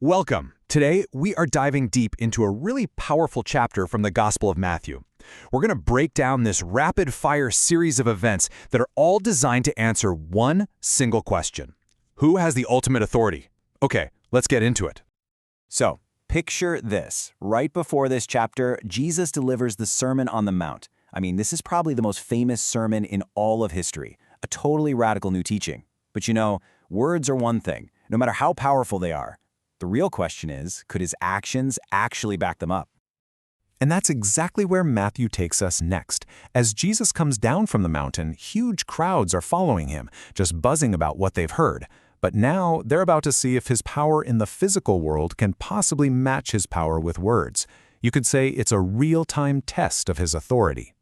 Welcome. Today, we are diving deep into a really powerful chapter from the Gospel of Matthew. We're going to break down this rapid-fire series of events that are all designed to answer one single question. Who has the ultimate authority? Okay, let's get into it. So, picture this. Right before this chapter, Jesus delivers the Sermon on the Mount. This is probably the most famous sermon in all of history. A totally radical new teaching. But words are one thing, no matter how powerful they are. The real question is, could his actions actually back them up? And that's exactly where Matthew takes us next. As Jesus comes down from the mountain, huge crowds are following him, just buzzing about what they've heard. But now they're about to see if his power in the physical world can possibly match his power with words. You could say it's a real-time test of his authority.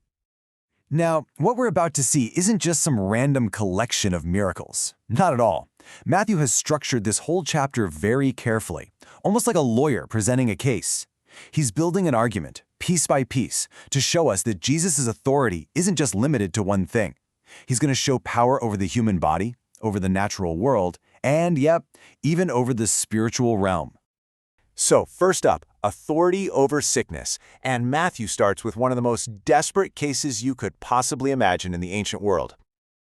Now, what we're about to see isn't just some random collection of miracles. Not at all. Matthew has structured this whole chapter very carefully, almost like a lawyer presenting a case. He's building an argument, piece by piece, to show us that Jesus' authority isn't just limited to one thing. He's going to show power over the human body, over the natural world, and, even over the spiritual realm. So, first up, authority over sickness. And Matthew starts with one of the most desperate cases you could possibly imagine in the ancient world.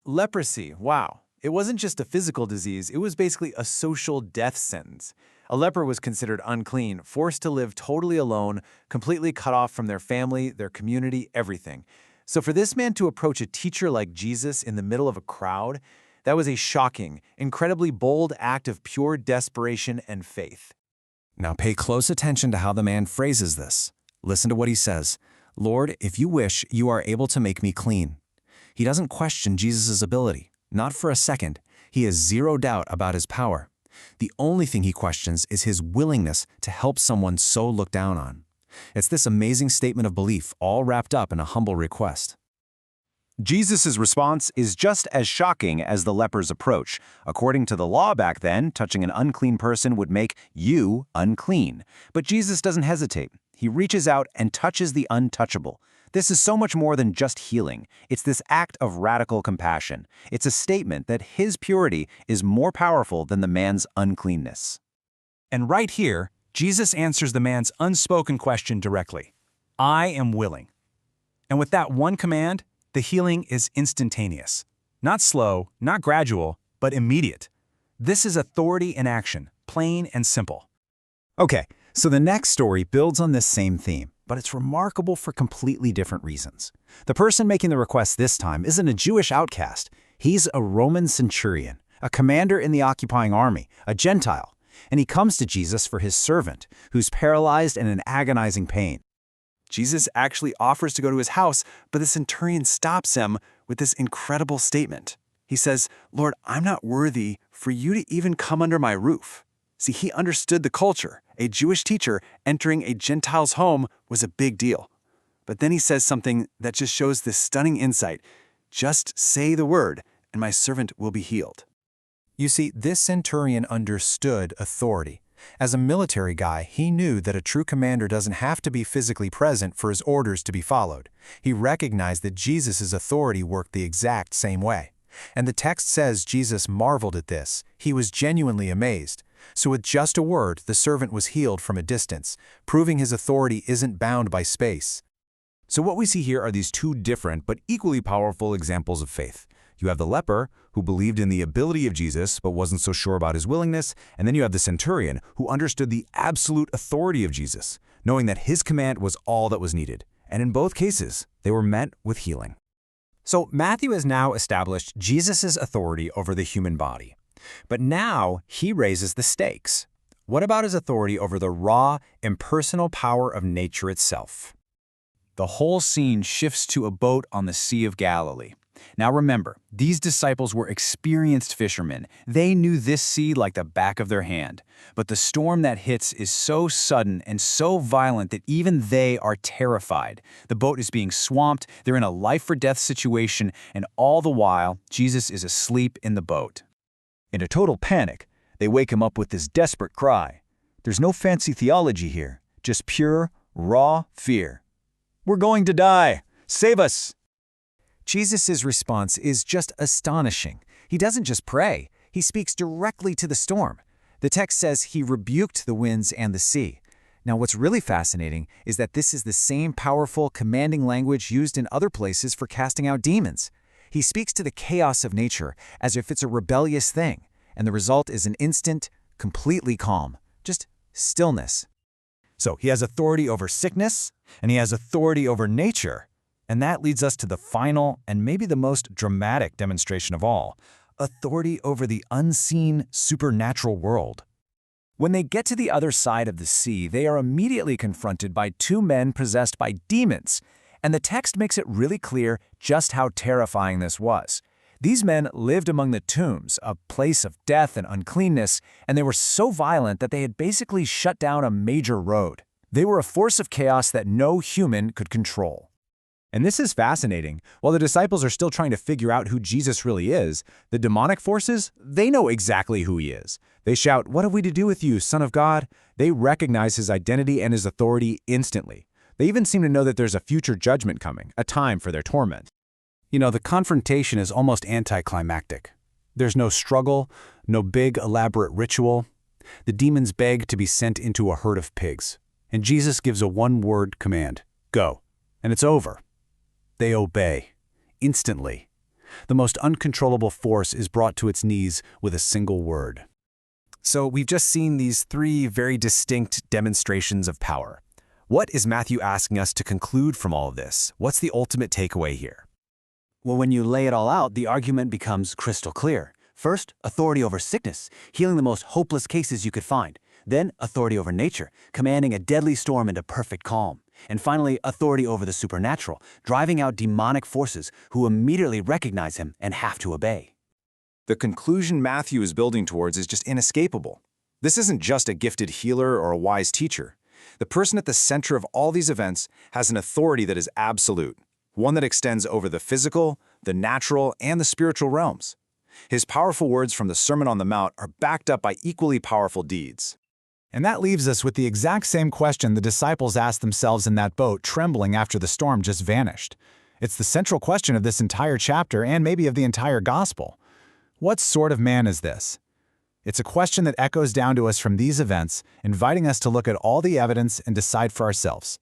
Leprosy, wow. It wasn't just a physical disease, it was basically a social death sentence. A leper was considered unclean, forced to live totally alone, completely cut off from their family, their community, everything. So for this man to approach a teacher like Jesus in the middle of a crowd, that was a shocking, incredibly bold act of pure desperation and faith. Now pay close attention to how the man phrases this. Listen to what he says. "Lord, if you wish, you are able to make me clean." He doesn't question Jesus' ability. Not for a second. He has zero doubt about his power. The only thing he questions is his willingness to help someone so looked down on. It's this amazing statement of belief, all wrapped up in a humble request. Jesus' response is just as shocking as the leper's approach. According to the law back then, touching an unclean person would make you unclean. But Jesus doesn't hesitate. He reaches out and touches the untouchable. This is so much more than just healing. It's this act of radical compassion. It's a statement that his purity is more powerful than the man's uncleanness. And right here, Jesus answers the man's unspoken question directly. I am willing. And with that one command, the healing is instantaneous. Not slow, not gradual, but immediate. This is authority in action, plain and simple. Okay, so the next story builds on this same theme, but it's remarkable for completely different reasons. The person making the request this time isn't a Jewish outcast. He's a Roman centurion, a commander in the occupying army, a Gentile. And he comes to Jesus for his servant, who's paralyzed and in agonizing pain. Jesus actually offers to go to his house, but the centurion stops him with this incredible statement. He says, "Lord, I'm not worthy for you to even come under my roof." See, he understood the culture. A Jewish teacher entering a Gentile's home was a big deal. But then he says something that just shows this stunning insight. Just say the word, and my servant will be healed. You see, this centurion understood authority. As a military guy, he knew that a true commander doesn't have to be physically present for his orders to be followed. He recognized that Jesus' authority worked the exact same way. And the text says Jesus marveled at this. He was genuinely amazed. So with just a word, the servant was healed from a distance, proving his authority isn't bound by space. So what we see here are these two different but equally powerful examples of faith. You have the leper, who believed in the ability of Jesus but wasn't so sure about his willingness, and then you have the centurion, who understood the absolute authority of Jesus, knowing that his command was all that was needed. And in both cases, they were met with healing. So Matthew has now established Jesus' authority over the human body. But now he raises the stakes. What about his authority over the raw, impersonal power of nature itself? The whole scene shifts to a boat on the Sea of Galilee. Now remember, these disciples were experienced fishermen. They knew this sea like the back of their hand. But the storm that hits is so sudden and so violent that even they are terrified. The boat is being swamped, they're in a life-or-death situation, and all the while, Jesus is asleep in the boat. In a total panic, they wake him up with this desperate cry. There's no fancy theology here, just pure, raw fear. "We're going to die! Save us!" Jesus' response is just astonishing. He doesn't just pray, he speaks directly to the storm. The text says he rebuked the winds and the sea. Now, what's really fascinating is that this is the same powerful, commanding language used in other places for casting out demons. He speaks to the chaos of nature as if it's a rebellious thing, and the result is an instant, completely calm, just stillness. So he has authority over sickness, and he has authority over nature. And that leads us to the final and maybe the most dramatic demonstration of all, authority over the unseen, supernatural world. When they get to the other side of the sea, they are immediately confronted by two men possessed by demons, and the text makes it really clear just how terrifying this was. These men lived among the tombs, a place of death and uncleanness, and they were so violent that they had basically shut down a major road. They were a force of chaos that no human could control. And this is fascinating. While the disciples are still trying to figure out who Jesus really is, the demonic forces, they know exactly who he is. They shout, "What have we to do with you, Son of God?" They recognize his identity and his authority instantly. They even seem to know that there's a future judgment coming, a time for their torment. You know, the confrontation is almost anticlimactic. There's no struggle, no big, elaborate ritual. The demons beg to be sent into a herd of pigs. And Jesus gives a one-word command, "Go." And it's over. They obey, instantly. The most uncontrollable force is brought to its knees with a single word. So we've just seen these three very distinct demonstrations of power. What is Matthew asking us to conclude from all of this? What's the ultimate takeaway here? Well, when you lay it all out, the argument becomes crystal clear. First, authority over sickness, healing the most hopeless cases you could find. Then, authority over nature, commanding a deadly storm into perfect calm. And finally, authority over the supernatural, driving out demonic forces who immediately recognize him and have to obey. The conclusion Matthew is building towards is just inescapable. This isn't just a gifted healer or a wise teacher. The person at the center of all these events has an authority that is absolute, one that extends over the physical, the natural, and the spiritual realms. His powerful words from the Sermon on the Mount are backed up by equally powerful deeds. And that leaves us with the exact same question the disciples asked themselves in that boat, trembling after the storm just vanished. It's the central question of this entire chapter and maybe of the entire gospel. What sort of man is this? It's a question that echoes down to us from these events, inviting us to look at all the evidence and decide for ourselves.